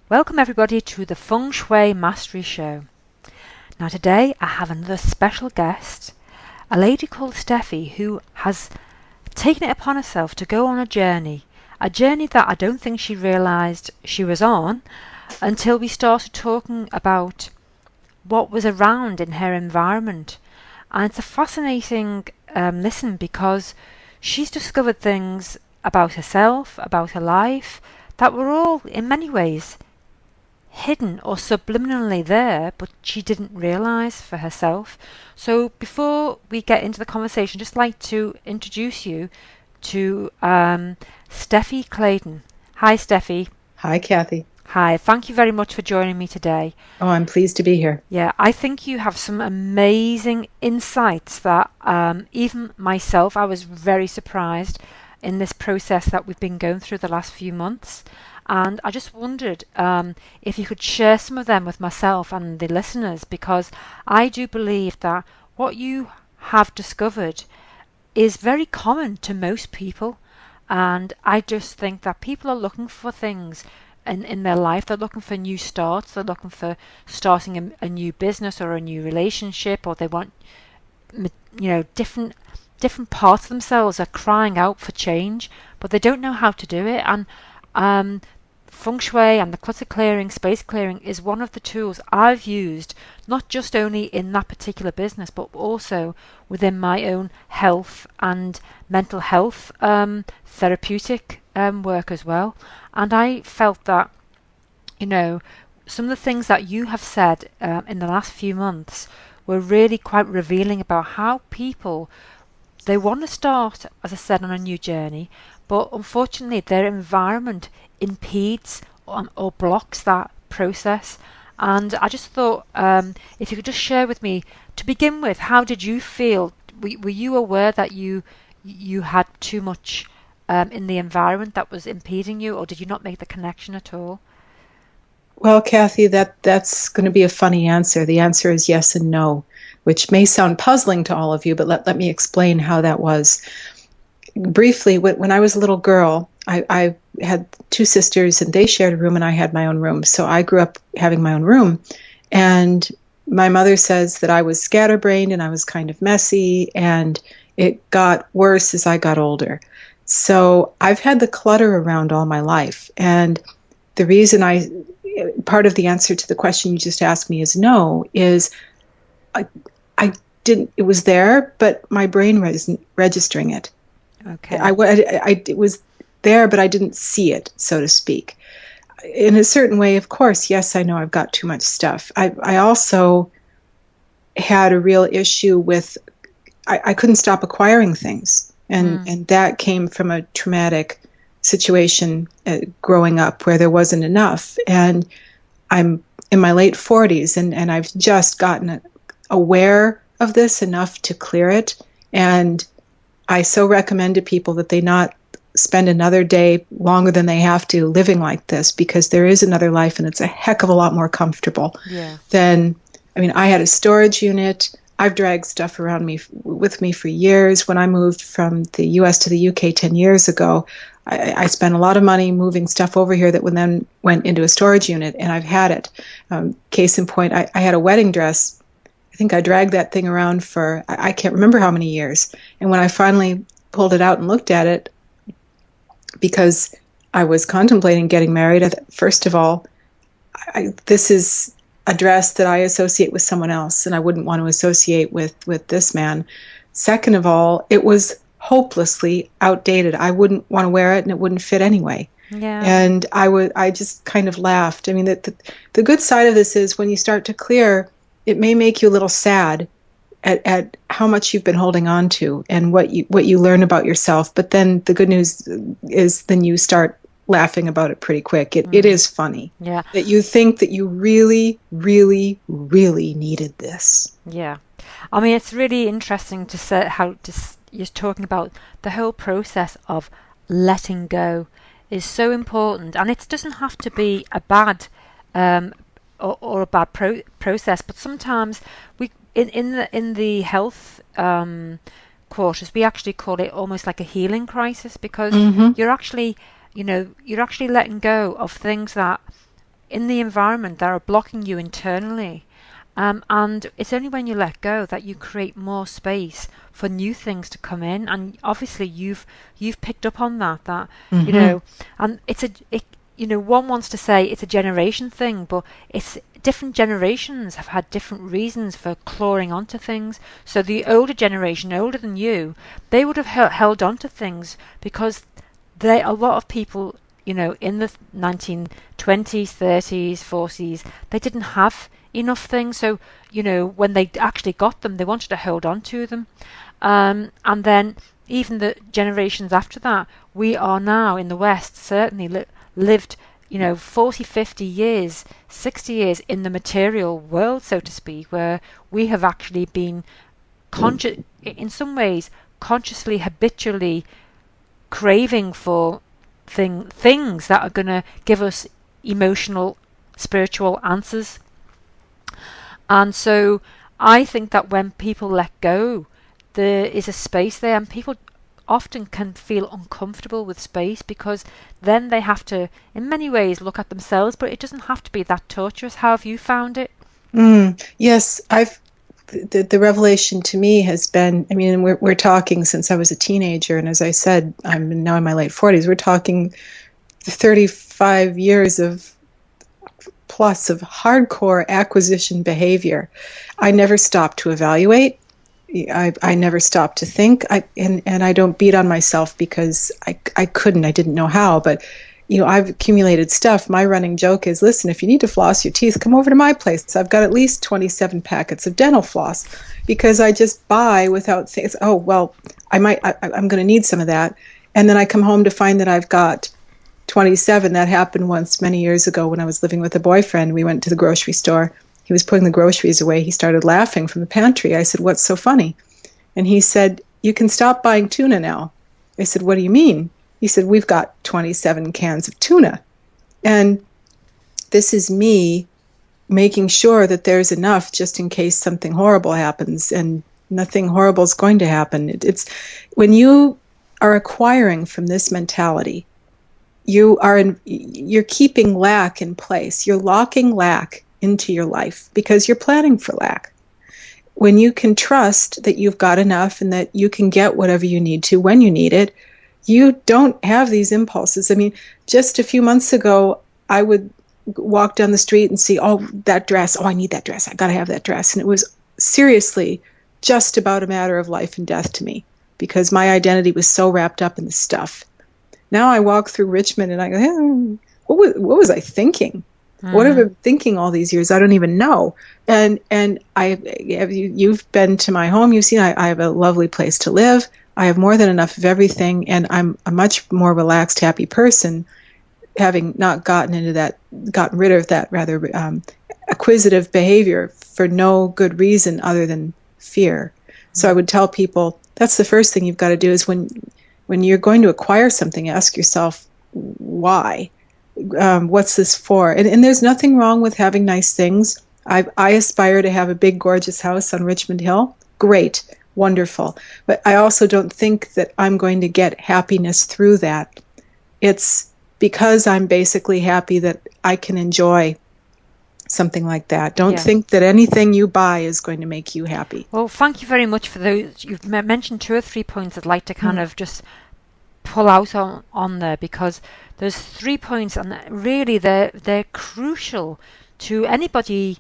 Welcome everybody to the Feng Shui Mastery Show. Now today I have another special guest, a lady called Steffi, who has taken it upon herself to go on a journey that I don't think she realised she was on until we started talking about what was around in her environment. And it's a fascinating listen because she's discovered things about herself, about her life, that were all in many ways hidden or subliminally there, but she didn't realise for herself. So before we get into the conversation, I'd just like to introduce you to Steffi Clayton. Hi, Steffi. Hi, Kathy. Hi, thank you very much for joining me today. Oh, I'm pleased to be here. Yeah, I think you have some amazing insights that even myself, I was very surprised in this process that we've been going through the last few months. And I just wondered if you could share some of them with myself and the listeners, because I do believe that what you have discovered is very common to most people. And I just think that people are looking for things in their life. They're looking for new starts. They're looking for starting a new business or a new relationship, or they want, different parts of themselves are crying out for change, but they don't know how to do it. And Feng Shui and the clutter clearing, space clearing is one of the tools I've used, not just only in that particular business, but also within my own health and mental health therapeutic work as well. And I felt that, some of the things that you have said in the last few months were really quite revealing about how people, they want to start, as I said, on a new journey, but unfortunately their environment impedes or blocks that process. And I just thought if you could just share with me, to begin with, how did you feel? Were you aware that you had too much in the environment that was impeding you, or did you not make the connection at all? Well, Kathy, that's going to be a funny answer. The answer is yes and no, which may sound puzzling to all of you, but let me explain how that was. Briefly, when I was a little girl, I had two sisters and they shared a room and I had my own room. So I grew up having my own room. And my mother says that I was scatterbrained and I was kind of messy, and it got worse as I got older. So I've had the clutter around all my life. And the reason part of the answer to the question you just asked me is no, is I, I didn't, it was there, but my brain wasn't registering it. Okay. It was there, but I didn't see it, so to speak. In a certain way, of course, yes, I know I've got too much stuff. I also had a real issue with, I couldn't stop acquiring things. And that came from a traumatic situation growing up where there wasn't enough. And I'm in my late 40s, and I've just gotten aware of this enough to clear it. And I so recommend to people that they not spend another day longer than they have to living like this, because there is another life and it's a heck of a lot more comfortable than, I had a storage unit. I've dragged stuff around with me for years. When I moved from the US to the UK 10 years ago, I spent a lot of money moving stuff over here that then went into a storage unit, and I've had it. Case in point, I had a wedding dress. I think I dragged that thing around for, I can't remember how many years. And when I finally pulled it out and looked at it, because I was contemplating getting married, first of all, this is a dress that I associate with someone else, and I wouldn't want to associate with this man. Second of all, it was hopelessly outdated. I wouldn't want to wear it, and it wouldn't fit anyway. Yeah. And I just kind of laughed. The good side of this is when you start to clear, it may make you a little sad at how much you've been holding on to and what you learn about yourself. But then the good news is then you start laughing about it pretty quick. It is funny that you think that you really, really, really needed this. Yeah. It's really interesting to say how you're talking about the whole process of letting go is so important, and it doesn't have to be a bad or a bad process, but sometimes we in the health quarters we actually call it almost like a healing crisis, because you're actually letting go of things that in the environment that are blocking you internally. And it's only when you let go that you create more space for new things to come in. And obviously, you've picked up on that you Mm-hmm. know, and one wants to say it's a generation thing, but it's different generations have had different reasons for clawing onto things. So the older generation, older than you, they would have held on to things because a lot of people, in the 1920s, 30s, 40s, they didn't have enough things. So, when they actually got them, they wanted to hold on to them. And then even the generations after that, we are now in the West certainly lived, 40, 50 years, 60 years in the material world, so to speak, where we have actually been conscious, in some ways, consciously, habitually craving for things that are going to give us emotional, spiritual answers. And so I think that when people let go, there is a space there, and people often can feel uncomfortable with space because then they have to, in many ways, look at themselves, but it doesn't have to be that torturous. How have you found it? Yes, the revelation to me has been, I mean, we're talking since I was a teenager, and as I said, I'm now in my late 40s. We're talking 35 years of plus of hardcore acquisition behavior. I never stopped to evaluate. I never stopped to think. And I don't beat on myself because I couldn't. I didn't know how. But I've accumulated stuff. My running joke is, listen, if you need to floss your teeth, come over to my place. I've got at least 27 packets of dental floss because I just buy without saying, oh, well, I'm going to need some of that. And then I come home to find that I've got 27. That happened once many years ago when I was living with a boyfriend. We went to the grocery store. He was putting the groceries away. He started laughing from the pantry. I said, what's so funny? And he said, you can stop buying tuna now. I said, what do you mean? He said, we've got 27 cans of tuna. And this is me making sure that there's enough just in case something horrible happens. And nothing horrible is going to happen. It's when you are acquiring from this mentality, you're keeping lack in place. You're locking lack into your life because you're planning for lack. When you can trust that you've got enough and that you can get whatever you need to when you need it, you don't have these impulses. I mean, just a few months ago, I would walk down the street and see, oh, that dress. Oh, I need that dress. I got to have that dress. And it was seriously just about a matter of life and death to me because my identity was so wrapped up in the stuff. Now I walk through Richmond and I go, hey, what was I thinking? What have I been thinking all these years? I don't even know. And you've been to my home. You've seen I have a lovely place to live. I have more than enough of everything, and I'm a much more relaxed, happy person, having not gotten rid of that rather acquisitive behavior for no good reason other than fear. So I would tell people that's the first thing you've got to do is when you're going to acquire something, ask yourself why. What's this for? And there's nothing wrong with having nice things. I aspire to have a big, gorgeous house on Richmond Hill. Great, wonderful. But I also don't think that I'm going to get happiness through that. It's because I'm basically happy that I can enjoy something like that. Don't think that anything you buy is going to make you happy. Well, thank you very much for those. You've mentioned 2 or 3 points I'd like to kind of just pull out on there because there's 3 points and really they're crucial to anybody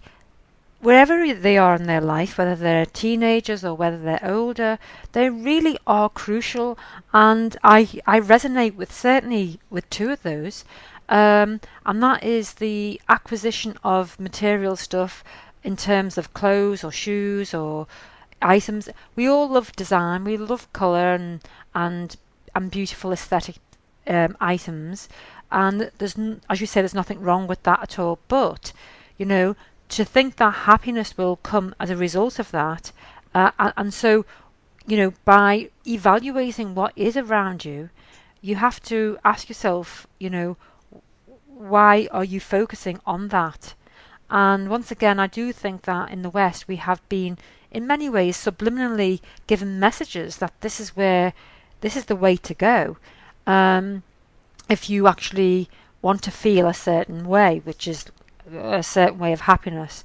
wherever they are in their life, whether they're teenagers or whether they're older. They really are crucial, and I resonate with certainly with 2 of those, and that is the acquisition of material stuff in terms of clothes or shoes or items. We all love design, we love colour and beautiful aesthetic items, and as you say, there's nothing wrong with that at all. But to think that happiness will come as a result of that, and so by evaluating what is around you, you have to ask yourself, why are you focusing on that? And once again, I do think that in the West we have been, in many ways, subliminally given messages that this is the way to go. If you actually want to feel a certain way, which is a certain way of happiness.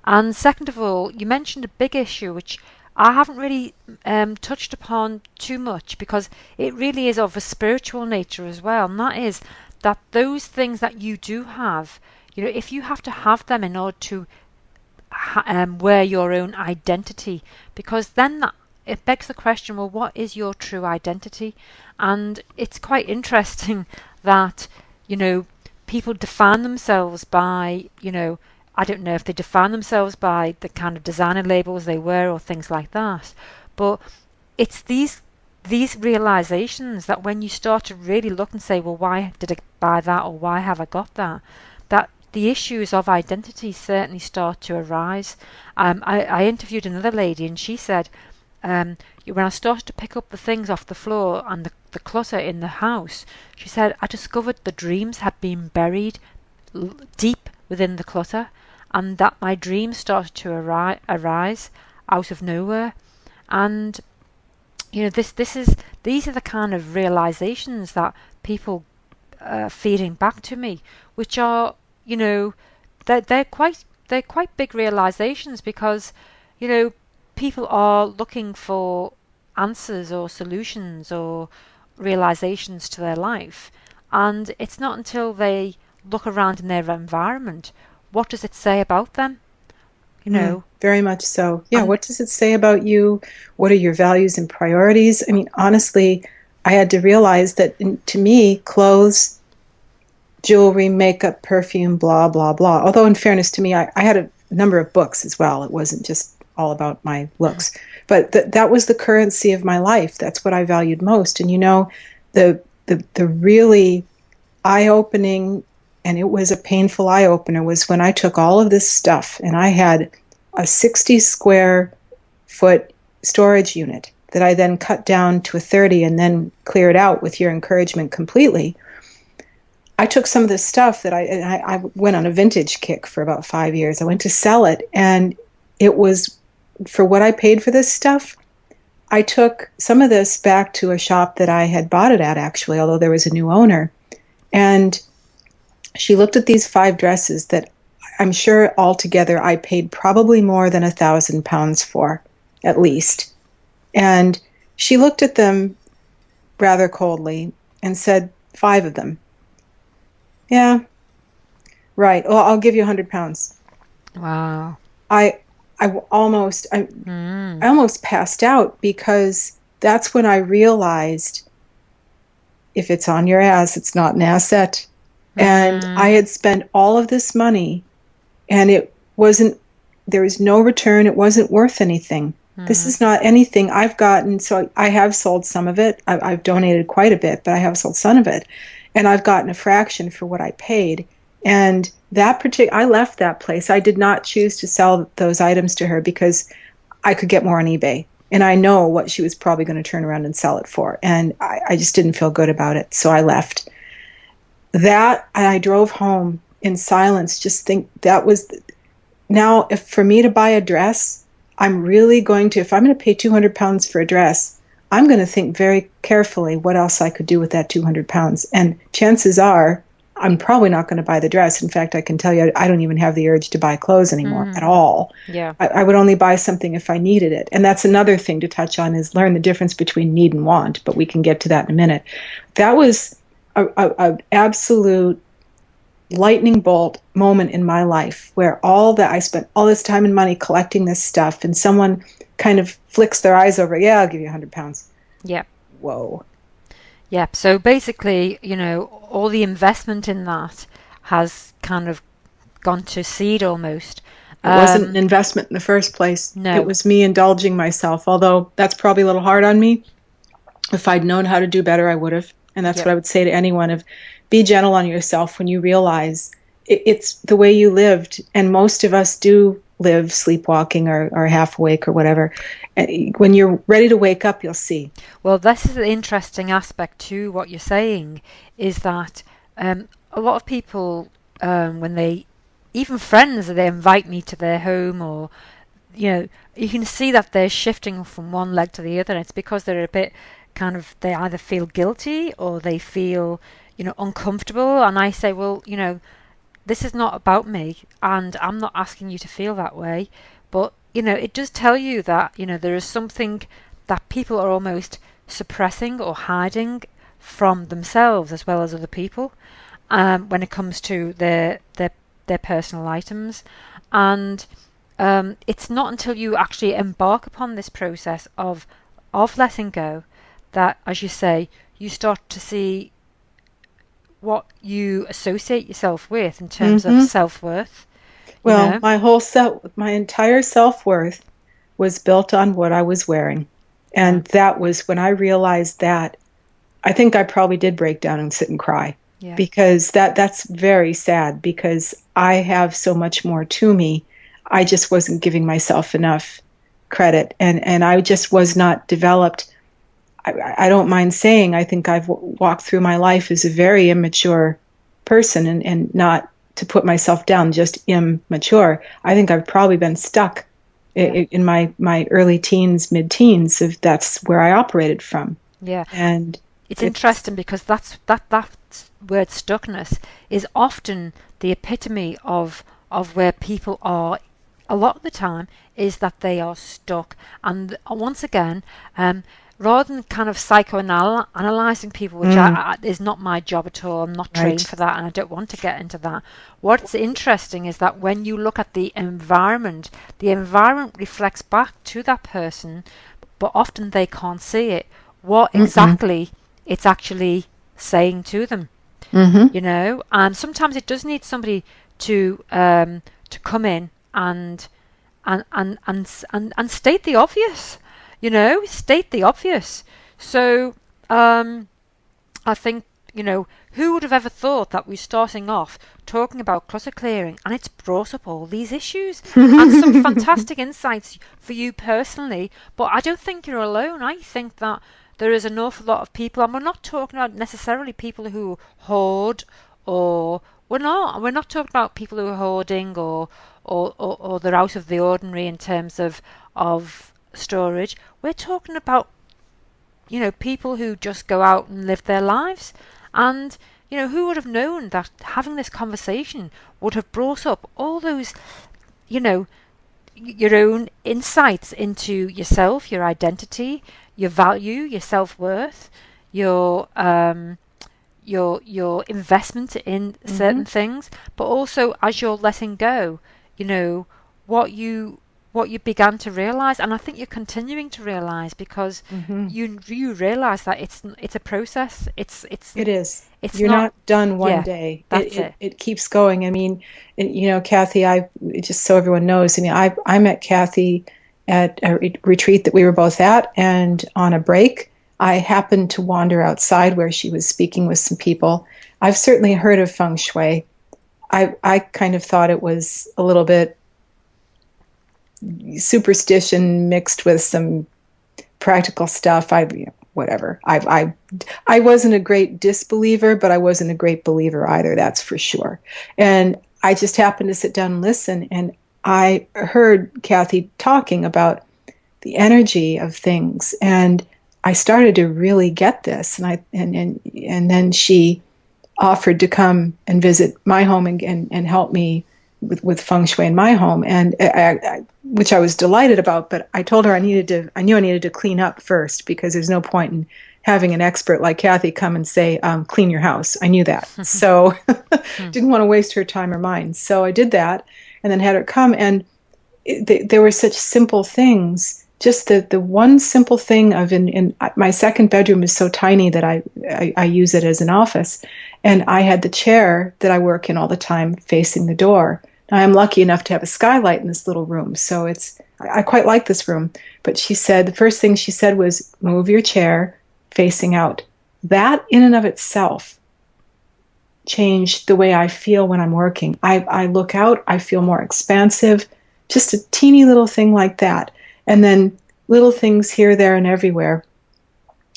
And second of all, you mentioned a big issue which I haven't really touched upon too much because it really is of a spiritual nature as well, and that is that those things that you do have, if you have to have them in order to wear your own identity, because then it begs the question, well, what is your true identity? And it's quite interesting that, you know, people define themselves by, I don't know if they define themselves by the kind of designer labels they wear or things like that, but it's these realizations that when you start to really look and say, well, why did I buy that or why have I got that? That the issues of identity certainly start to arise. I interviewed another lady and she said, when I started to pick up the things off the floor and the clutter in the house, she said, I discovered the dreams had been buried deep within the clutter and that my dreams started to arise out of nowhere. And these are the kind of realizations that people feeding back to me, which are, you know, they're quite big realizations because, you know, people are looking for answers or solutions or realizations to their life, and it's not until they look around in their environment, what does it say about them, you know, Very much so. Yeah, and what does it say about you? What are your values and priorities? I mean, honestly, I had to realize that to me, clothes, jewelry, makeup, perfume, blah, blah, blah. Although, in fairness to me, I had a number of books as well. It wasn't just all about my looks. But that was the currency of my life. That's what I valued most. And the really eye opening, and it was a painful eye opener, was when I took all of this stuff and I had a 60 square foot storage unit that I then cut down to a 30 and then cleared out with your encouragement completely. I took some of this stuff that I went on a vintage kick for about 5 years. I went to sell it, and it was for what I paid for this stuff. I took some of this back to a shop that I had bought it at, actually, although there was a new owner. And she looked at these 5 dresses that I'm sure altogether I paid probably more than £1,000 for, at least. And she looked at them rather coldly and said, 5 of them. Yeah, right. Well, I'll give you £100. wow. I I Mm, almost passed out because that's when I realized if it's on your ass, it's not an asset. And I mm, had spent all of this money and there was no return. It wasn't worth anything. This mm. is not anything I've gotten. So I have sold some of it. I've donated quite a bit, but I have sold some of it. And I've gotten a fraction for what I paid. And I left that place. I did not choose to sell those items to her because I could get more on eBay. And I know what she was probably going to turn around and sell it for. And I just didn't feel good about it. So I left. And I drove home in silence, just think that was now, if for me to buy a dress, if I'm going to pay £200 for a dress, I'm going to think very carefully what else I could do with that £200. And chances are, I'm probably not going to buy the dress. In fact, I can tell you, I don't even have the urge to buy clothes anymore at Mm, all. yeah. I would only buy something if I needed it. And that's another thing to touch on is learn the difference between need and want, but we can get to that in a minute. That was a absolute lightning bolt moment in my life where I spent all this time and money collecting this stuff and someone kind of flicks their eyes over, yeah, I'll give you £100. Yeah. Whoa. Yeah. So basically, all the investment in that has kind of gone to seed almost. It wasn't an Um, investment in the first place. It no. was me indulging myself, although that's probably a little hard on me. If I'd known how to do better, I would have. And that's Yep. what I would say to anyone of be gentle on yourself when you realize it's the way you lived. And most of us do live sleepwalking or half awake or whatever. When you're ready to wake up, you'll see. Well, this is the interesting aspect to what you're saying is that a lot of people, when even friends, they invite me to their home or, you can see that they're shifting from one leg to the other. And it's because they're a bit kind of, they either feel guilty or they feel, uncomfortable. And I say, well, this is not about me, and I'm not asking you to feel that way, but it does tell you that there is something that people are almost suppressing or hiding from themselves as well as other people, when it comes to their personal items. And it's not until you actually embark upon this process of letting go that, as you say, you start to see what you associate yourself with in terms of Hmm. self-worth, you Well, know? my entire self-worth was built on what I was wearing. Yeah, And that was when I realized that. I think I probably did break down and sit and cry, yeah, because that's very sad, because I have so much more to me. I just wasn't giving myself enough credit, and I just was not developed. I don't mind saying I think I've walked through my life as a very immature person, and not to put myself down, just immature. I think I've probably been stuck yeah, in my early teens, mid-teens, if that's where I operated from. yeah. And It's it's interesting because that word stuckness is often the epitome of where people are a lot of the time, is that they are stuck. And once again, um, rather than kind of psychoanalyzing people, which mm, is not my job at all, I'm not trained right. for that, and I don't want to get into that. What's interesting is that when you look at the environment reflects back to that person, but often they can't see it, what Mm-mm. exactly it's actually saying to them, Mm-hmm. and sometimes it does need somebody to come in and state the obvious, state the obvious. So I think, who would have ever thought that we're starting off talking about clutter clearing and it's brought up all these issues and some fantastic insights for you personally. But I don't think you're alone. I think that there is an awful lot of people, and we're not talking about necessarily people who hoard, or we're not talking about people who are hoarding, or they're out of the ordinary in terms of storage. We're talking about people who just go out and live their lives. And, who would have known that having this conversation would have brought up all those, you know, your own insights into yourself, your identity, your value, your self worth, your your investment in Mm-hmm. certain things, but also as you're letting go, you know what you began to realize, and I think you're continuing to realize, because Mm-hmm. you realize that it's a process. It is. It's You're not. not done one Yeah, day. that's it. It keeps going. I mean, Kathy, I just so everyone knows. I mean, I met Kathy at a retreat that we were both at, and on a break, I happened to wander outside where she was speaking with some people. I've certainly heard of feng shui. I kind of thought it was a little bit superstition mixed with some practical stuff. Whatever. I wasn't a great disbeliever, but I wasn't a great believer either. That's for sure. And I just happened to sit down and listen, and I heard Kathy talking about the energy of things, and I started to really get this. And then she offered to come and visit my home, and help me with feng shui in my home, and which I was delighted about. But I told her I knew I needed to clean up first, because there's no point in having an expert like Kathy come and say, clean your house. I knew that. So didn't want to waste her time or mine. So I did that, and then had her come, and there were such simple things. Just the one simple thing of in my second bedroom is so tiny that I use it as an office, and I had the chair that I work in all the time facing the door. Now, I'm lucky enough to have a skylight in this little room, so I quite like this room. But she said the first thing she said was, move your chair facing out. That in and of itself changed the way I feel when I'm working. I look out, I feel more expansive, just a teeny little thing like that. And then little things here, there, and everywhere.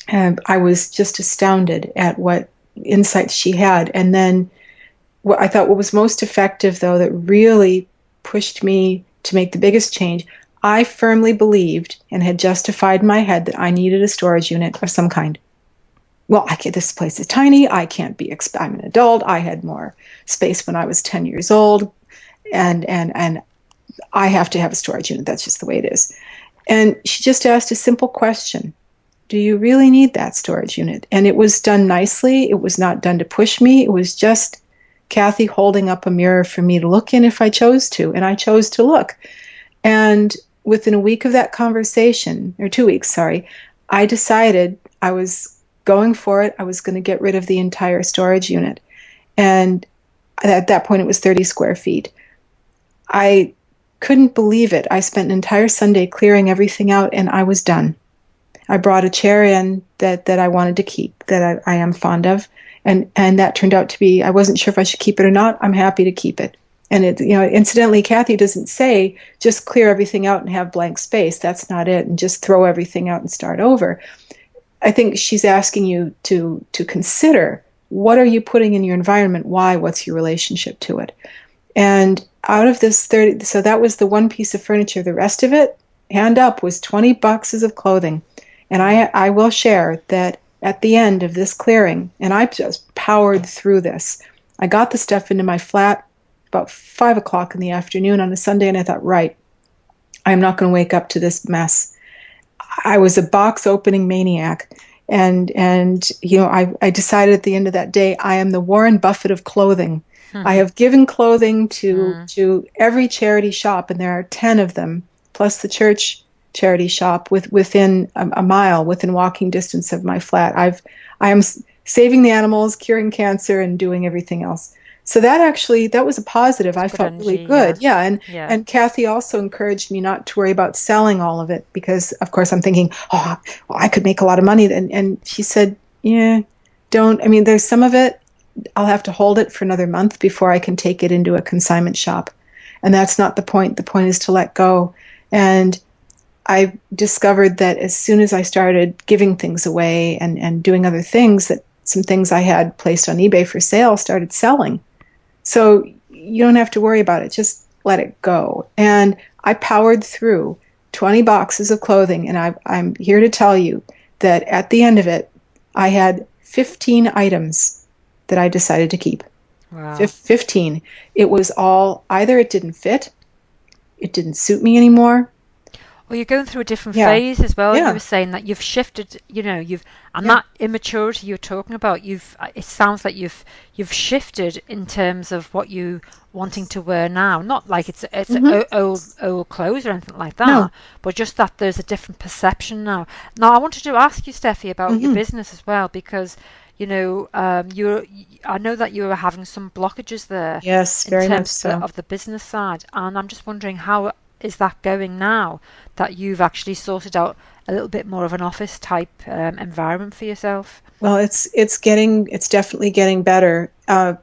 And I was just astounded at what insights she had. And then what I thought what was most effective, though, that really pushed me to make the biggest change, I firmly believed and had justified in my head that I needed a storage unit of some kind. well, this place is tiny. I can't be, I'm an adult. I had more space when I was 10 years old. And I have to have a storage unit. That's just the way it is. And she just asked a simple question. Do you really need that storage unit? And it was done nicely. It was not done to push me. It was just Kathy holding up a mirror for me to look in if I chose to. And I chose to look. And within a week of that conversation, or 2 weeks, sorry, I decided I was going for it. I was going to get rid of the entire storage unit. And at that point, it was 30 square feet. I couldn't believe it. I spent an entire Sunday clearing everything out, and I was done. I brought a chair in that I wanted to keep, that I am fond of, and that turned out to be, I wasn't sure if I should keep it or not. I'm happy to keep it. And it, incidentally, Kathy doesn't say just clear everything out and have blank space. That's not it, and just throw everything out and start over. I think she's asking you to consider, what are you putting in your environment? Why? What's your relationship to it? And out of this 30, so that was the one piece of furniture. The rest of it, hand up, was 20 boxes of clothing. And I will share that at the end of this clearing, and I just powered through this. I got the stuff into my flat about 5 o'clock in the afternoon on a Sunday, and I thought, right, I'm not going to wake up to this mess. I was a box opening maniac. And I decided at the end of that day, I am the Warren Buffett of clothing. I have given clothing to every charity shop, and there are 10 of them, plus the church charity shop within a mile, within walking distance of my flat. I am saving the animals, curing cancer, and doing everything else. So that was a positive. That's I felt energy, really good. Yeah. And Kathy also encouraged me not to worry about selling all of it, because of course I'm thinking, well, I could make a lot of money. And she said, yeah, don't. I mean, there's some of it, I'll have to hold it for another month before I can take it into a consignment shop. And that's not the point. The point is to let go. And I discovered that as soon as I started giving things away and doing other things, that some things I had placed on eBay for sale started selling. So you don't have to worry about it. Just let it go. And I powered through 20 boxes of clothing. And I'm here to tell you that at the end of it, I had 15 items that I decided to keep. Wow. 15. It was all, either it didn't fit, it didn't suit me anymore. Well, you're going through a different phase as well. Yeah. You were saying that you've shifted, that immaturity you're talking about, it sounds like you've shifted in terms of what you wanting to wear now. Not like it's old clothes or anything like that, but just that there's a different perception now. Now, I wanted to ask you, Steffi, about your business as well, because I know that you were having some blockages there. Yes, very much so. Of the business side, and I'm just wondering, how is that going now that you've actually sorted out a little bit more of an office type environment for yourself? Well, it's definitely getting better. I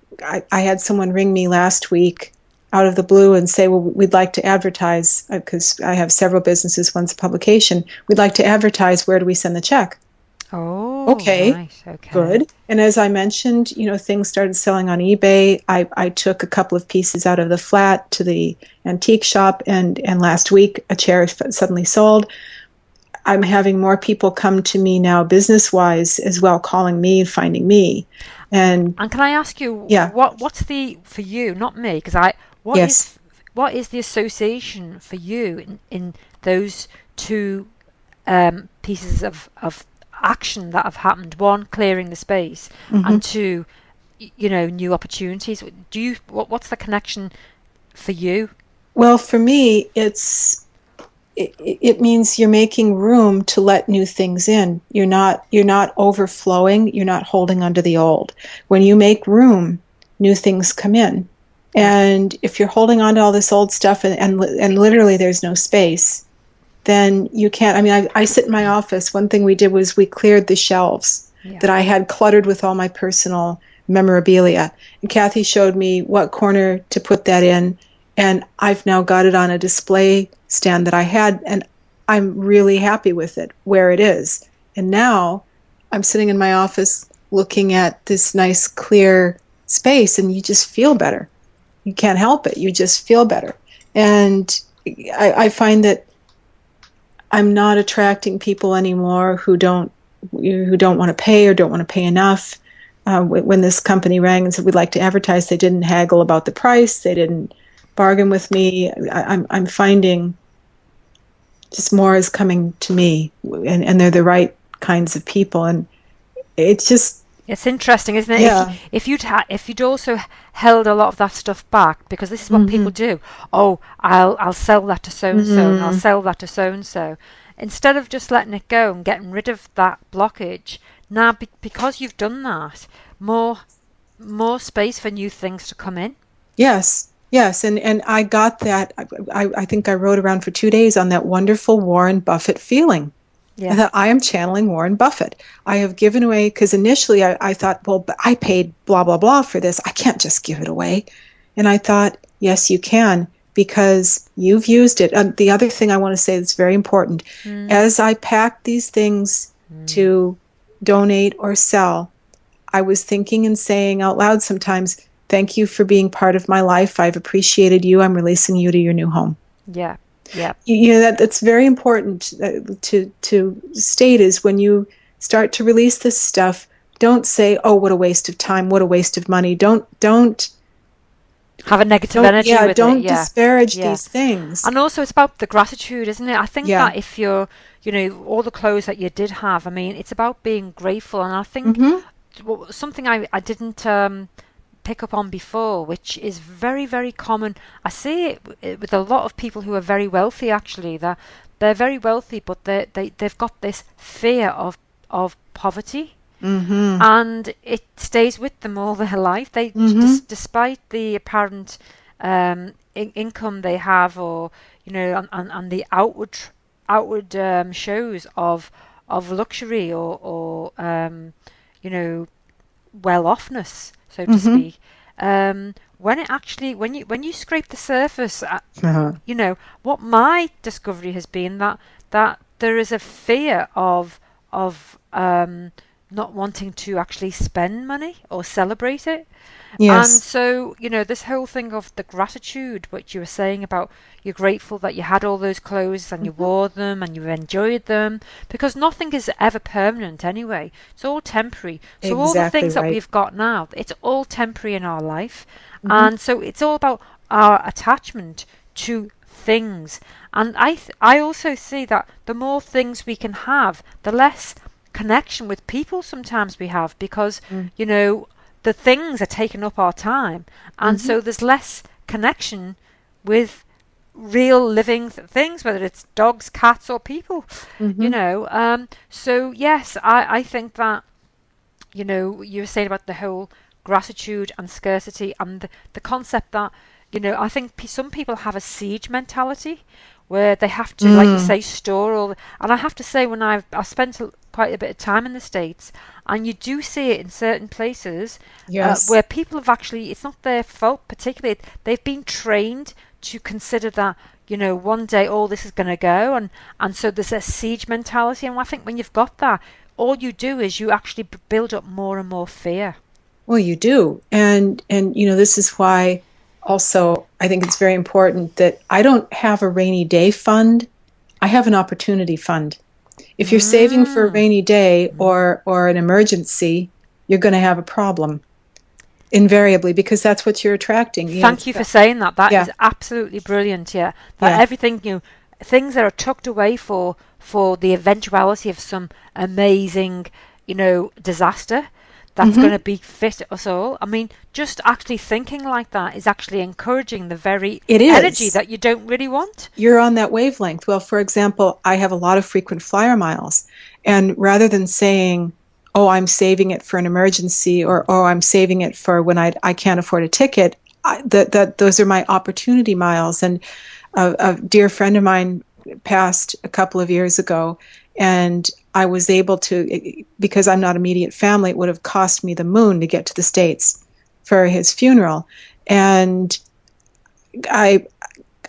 had someone ring me last week out of the blue and say, well, we'd like to advertise, because I have several businesses, one's a publication. We'd like to advertise. Where do we send the check? Oh, okay, nice. Okay, good. And as I mentioned, things started selling on eBay. I took a couple of pieces out of the flat to the antique shop, and last week a chair suddenly sold. I'm having more people come to me now, business-wise as well, calling me and finding me. And can I ask you, what's for you, not me, because what is the association for you in those two pieces of action that have happened? One, clearing the space, and two, new opportunities. What's the connection for you? Well, for me, it means you're making room to let new things in. You're not overflowing. You're not holding onto the old. When you make room, new things come in. And if you're holding on to all this old stuff and literally there's no space, then you can't. I mean, I sit in my office. One thing we did was we cleared the shelves that I had cluttered with all my personal memorabilia. And Kathy showed me what corner to put that in. And I've now got it on a display stand that I had, and I'm really happy with it where it is. And now I'm sitting in my office looking at this nice clear space, and you just feel better. You can't help it. You just feel better. And I find that I'm not attracting people anymore who don't who don't want to pay or don't want to pay enough. When this company rang and said we'd like to advertise, they didn't haggle about the price. They didn't bargain with me. I'm finding just more is coming to me, and they're the right kinds of people, and it's just It's interesting, isn't it? yeah. If you'd also held a lot of that stuff back, because this is what people Mm-hmm. do. Oh, I'll sell that to so and so, and I'll Mm-hmm. sell that to so and so. Instead of just letting it go and getting rid of that blockage, now because you've done that, more space for new things to come in. Yes, yes, and I got that. I think I rode around for 2 days on that wonderful Warren Buffett feeling. I Yeah, thought, I am channeling Warren Buffett. I have given away, because initially I thought, well, but I paid blah, blah, blah for this. I can't just give it away. And I thought, yes, you can, because you've used it. The other thing I want to say that's very important, mm, as I packed these things mm, to donate or sell, I was thinking and saying out loud sometimes, thank you for being part of my life. I've appreciated you. I'm releasing you to your new home. yeah, yeah. You know that's very important to state is when you start to release this stuff, don't say, oh, what a waste of time, what a waste of money. Have a negative Don't energy yeah, with it. don't Yeah, disparage yeah. these things. And also, it's about the gratitude, isn't it? I think Yeah. that if you're, all the clothes that you did have, I mean, it's about being grateful. And I think Mm-hmm. something I didn't pick up on before, which is very, very common. I see it with a lot of people who are very wealthy, actually. They're very wealthy, but they've got this fear of poverty, Mm-hmm. and it stays with them all their life. Mm-hmm. Despite the apparent income they have, or and the outward shows of luxury, or you know well-offness, so to Mm-hmm. speak. When it actually, when you scrape the surface, Uh-huh. what my discovery has been, that there is a fear of not wanting to actually spend money or celebrate it. And Yes. so, this whole thing of the gratitude, which you were saying about you're grateful that you had all those clothes and you Mm-hmm. wore them and you enjoyed them, because nothing is ever permanent anyway. It's all temporary. So all the Exactly things that right. we've got now, it's all temporary in our life. Mm-hmm. And so it's all about our attachment to things. And I also see that the more things we can have, the less connection with people sometimes we have, because, you know, the things are taking up our time, and Mm-hmm. so there's less connection with real living things, whether it's dogs, cats, or people. Mm-hmm. So yes, I think that, you were saying about the whole gratitude and scarcity, and the concept that, I think some people have a siege mentality where they have to, like you Mm. say, store all. And I have to say, when I've spent quite a bit of time in the States, and you do see it in certain places Yes. where people have actually, it's not their fault particularly, they've been trained to consider that, one day all this is going to go, and so there's a siege mentality. And I think when you've got that, all you do is you actually build up more and more fear. Well, you do. And this is why also I think it's very important that I don't have a rainy day fund. I have an opportunity fund. If you're saving for a Mm. rainy day Mm. or an emergency, you're going to have a problem invariably because that's what you're attracting. Thank you for saying that. That Yeah. is absolutely brilliant. Yeah, that Yeah. everything, things that are tucked away for the eventuality of some amazing, disaster that's going Hmm. to be fit us all. I mean, just actually thinking like that is actually encouraging the very It energy is. that you don't really want. You're on that wavelength. Well, for example, I have a lot of frequent flyer miles. And rather than saying, oh, I'm saving it for an emergency or oh, I'm saving it for when I can't afford a ticket, those are my opportunity miles. And a dear friend of mine passed a couple of years ago, and I was able to, because I'm not immediate family, it would have cost me the moon to get to the States for his funeral. And I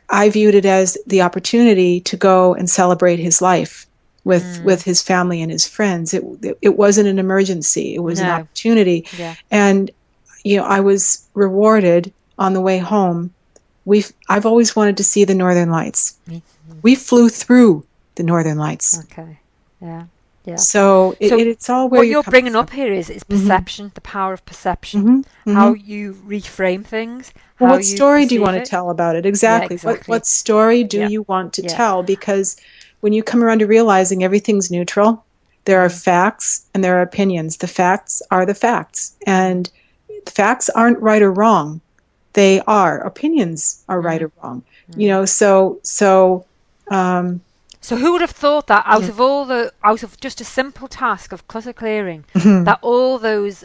I viewed it as the opportunity to go and celebrate his life with Mm, his family and his friends. It wasn't an emergency; it was an no. opportunity, Yeah. and I was rewarded on the way home. I've always wanted to see the Northern Lights. Me. We flew through the Northern Lights. Okay. Yeah. Yeah. So So it's all where what you're you're coming bringing from. up here is Hmm. perception, the power of perception, Hmm. how Hmm. you reframe things, Well, how what you story do you perceive want to it. tell about it? Yeah, Exactly. What exactly. story do Yeah, you want to yeah. tell? Because when you come around to realizing everything's neutral, there are Mm, facts and there are opinions. The facts are the facts, mm, and the facts aren't right or wrong. They are. Opinions are right mm, or wrong. You mm. know, so um, So who would have thought that yeah. out of just a simple task of clutter clearing, Mhm. that all those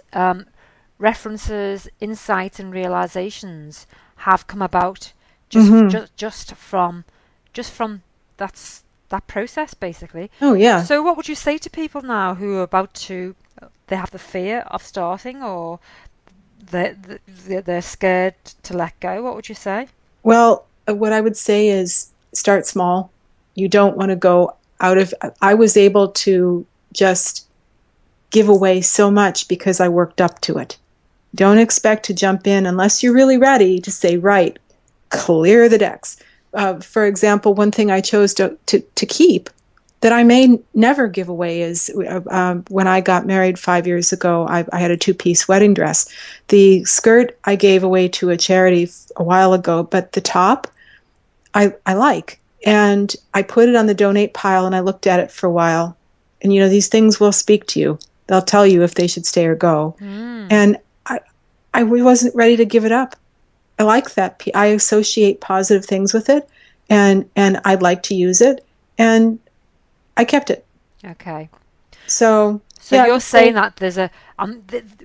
references, insights, and realizations have come about Mhm. just from that process basically. Oh yeah. So what would you say to people now who are about to they have the fear of starting or they're scared to let go? What would you say? Well, what I would say is start small. You don't want to go out of. I was able to just give away so much because I worked up to it. Don't expect to jump in unless you're really ready to say, right, clear the decks. For example, one thing I chose to keep that I may never give away is when I got married 5 years ago, I had a two-piece wedding dress. The skirt I gave away to a charity a while ago, but the top I like. And I put it on the donate pile and I looked at it for a while. And you know, these things will speak to you. They'll tell you if they should stay or go. Mm. And I wasn't ready to give it up. I like that. I associate positive things with it, and I'd like to use it, and I kept it. Okay. So So yeah, I you're would saying say that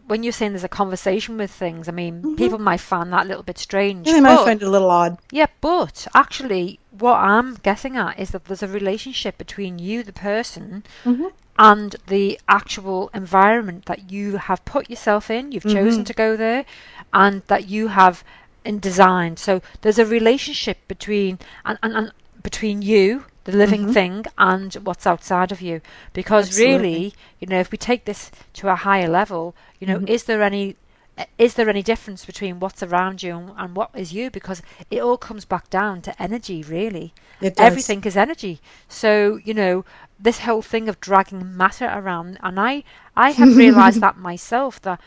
when you're saying there's a conversation with things, I mean, mhm. people might find that a little bit Yeah, strange, they might but find it a little odd. yeah, but actually, what I'm getting at is that there's a relationship between you, the person, Hmm. and the actual environment that you have put yourself in. You've chosen Hmm. to go there, and that you have designed. So there's a relationship and between you, the living Hmm. thing, and what's outside of you. Because Absolutely. really, if we take this to a higher level, Hmm. is there any difference between what's around you and what is you? Because it all comes back down to energy, really. It does. Everything is energy. So, this whole thing of dragging matter around, and I have realized that myself, that,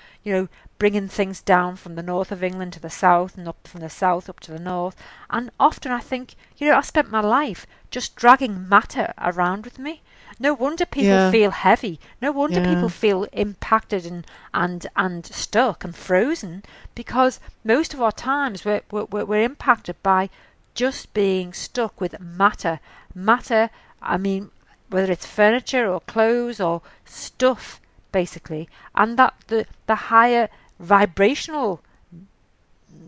bringing things down from the north of England to the south and up from the south up to the north. And often I think, I spent my life just dragging matter around with me. No wonder people Yeah. feel heavy. No wonder people Yeah. feel impacted and stuck and frozen, because most of our times we're impacted by just being stuck with matter. Matter, I mean, whether it's furniture or clothes or stuff, basically, and that the higher vibrational,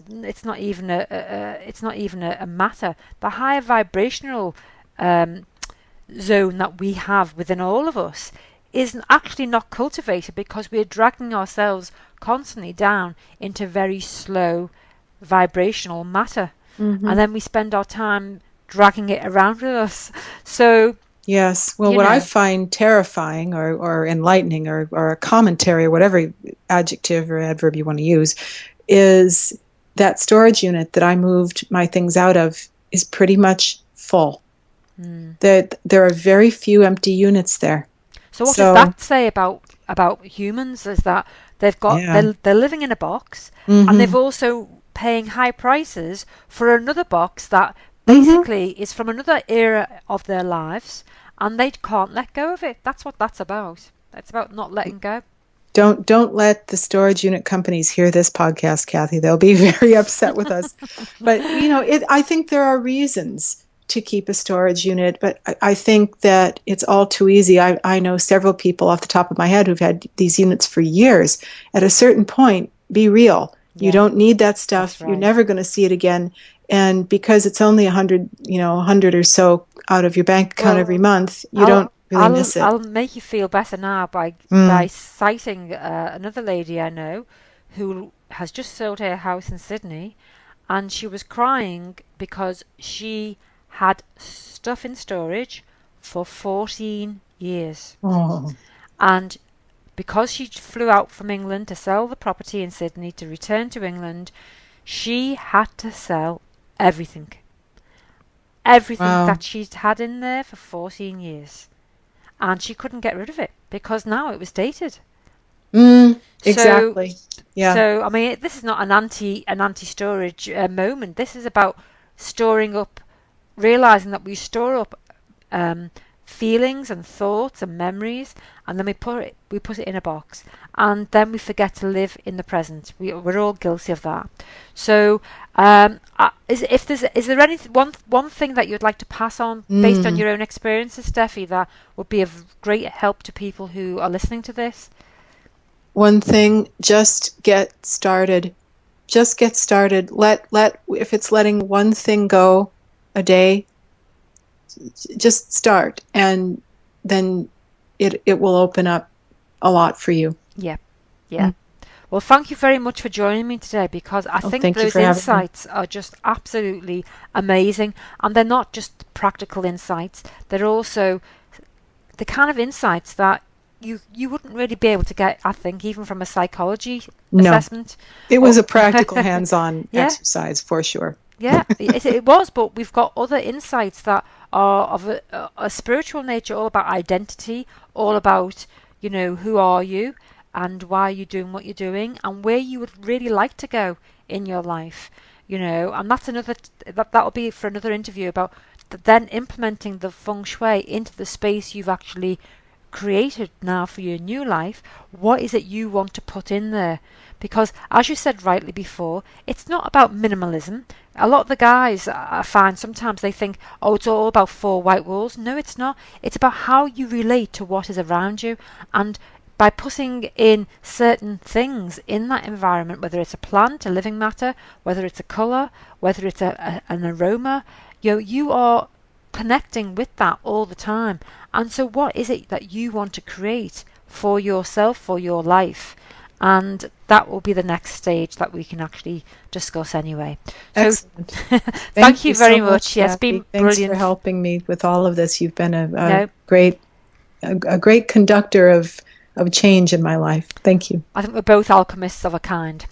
it's not even a matter, the higher vibrational um, zone that we have within all of us is actually not cultivated, because we're dragging ourselves constantly down into very slow vibrational matter, and Hmm. then we spend our time dragging it around with us. So, Yes. Well, you what I know, find terrifying or enlightening or a commentary or whatever adjective or adverb you want to use is that storage unit that I moved my things out of is pretty much full. mm. There are very few empty units there. So what does So, that say about humans? Is that yeah. they're living in a box, and they've Hmm. also paying high prices for another box that Hmm. basically is from another era of their lives, and they can't let go of it. That's what that's about. It's about not letting go. Don't let the storage unit companies hear this podcast, Kathy. They'll be very upset with us. But you know, I think there are reasons to keep a storage unit, but I think that it's all too easy. I know several people off the top of my head who've had these units for years. At a certain point, be real. You Yeah, don't need that that's stuff. You're right. never going to see it again. And because it's only 100, 100 or so out of your bank account every Well, month, you I'll don't really miss it. I'll make you feel better now by Mm. citing another lady I know who has just sold her house in Sydney, and she was crying because she had stuff in storage for 14 years. Oh. And because she flew out from England to sell the property in Sydney to return to England, she had to sell everything. Everything Wow. that she'd had in there for 14 years. and she couldn't get rid of it because now it was dated. So, Exactly. Yeah. so I mean, this is not an anti storage moment. This is about storing up, realizing that we store up um, feelings and thoughts and memories, and then we put it in a box, and then we forget to live in the present. We're all guilty of that. So, is there any one thing that you'd like to pass on based on Mm. your own experiences, Steffi, that would be of great help to people who are listening to this? One thing, just get started. Just get started. Let if it's letting one thing go a day, just start, and then it will open up a lot for you. Yeah, yeah. Mm. Well, thank you very much for joining me today because I Oh, think thank you those for having me. insights are just absolutely amazing. And they're not just practical insights, they're also the kind of insights that you wouldn't really be able to get, I think, even from a psychology No, assessment. it was Or a practical hands-on yeah, exercise for sure. yeah, it was, but we've got other insights that are of a spiritual nature, all about identity, all about, who are you and why are you doing what you're doing and where you would really like to go in your life, and that's that'll be for another interview about then implementing the feng shui into the space you've actually created now for your new life. What is it you want to put in there? Because, as you said rightly before, it's not about minimalism. A lot of the guys I find sometimes they think, oh, it's all about four white walls. No, it's not. It's about how you relate to what is around you. And by putting in certain things in that environment, whether it's a plant, a living matter, whether it's a colour, whether it's an aroma, you are connecting with that all the time. And so, what is it that you want to create for yourself, for your life? And that will be the next stage that we can actually discuss anyway. So, Excellent. thank Thank you you so very much, much. Yes, Steffi. been Thanks for brilliant. helping me with all of this. You've been No, a great conductor of change in my life. Thank you. I think we're both alchemists of a kind.